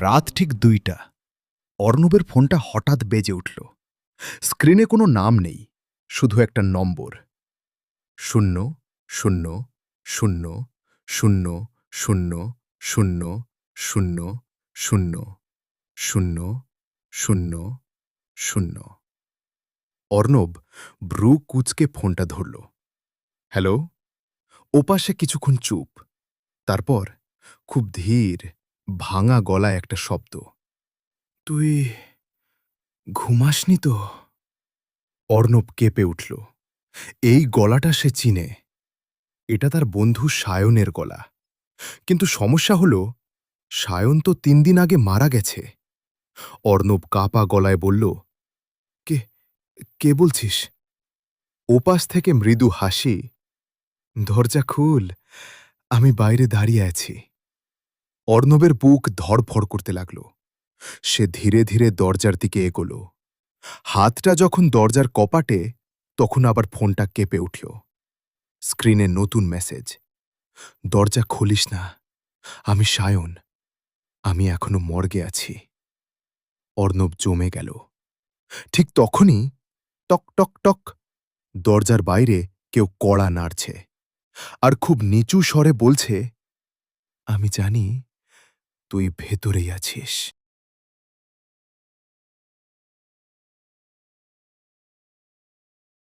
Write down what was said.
রাত ঠিক ২টা। অর্ণবের ফোনটা হঠাৎ বেজে উঠল। স্ক্রিনে কোনো নাম নেই, শুধু একটা নম্বর। ০০০০০০০০। অর্ণব ভ্রু কুঁচকে ফোনটা ধরল। হ্যালো? ওপাশে কিছুক্ষণ চুপ। তারপর খুব ধীর, ভাঙা গলায় একটা শব্দ। তুই ঘুমাসনি তো? অর্ণব কেঁপে উঠল। এই গলাটা সে চিনে। এটা তার বন্ধু সায়নের গলা। কিন্তু সমস্যা হল, সায়ন তো ৩ দিন আগে মারা গেছে। অর্ণব কাঁপা গলায় বলল, কে কে বলছিস? ওপাশ থেকে মৃদু হাসি। দরজা খুল, আমি বাইরে দাঁড়িয়ে আছি। অর্ণবের বুক ধড়ফড় করতে লাগল। সে ধীরে ধীরে দরজার দিকে এগোল। হাতটা যখন দরজার কপাটে, তখন আবার ফোনটা কেঁপে উঠল। স্ক্রিনে নতুন মেসেজ। দরজা খুলিস না, আমি সায়ন। আমি এখনো মর্গে আছি। অর্ণব জমে গেল। ঠিক তখনই টক টক টক, দরজার বাইরে কেউ কড়া নাড়ছে আর খুব নিচু স্বরে বলছে, আমি জানি তুই ভেতরেই আছিস।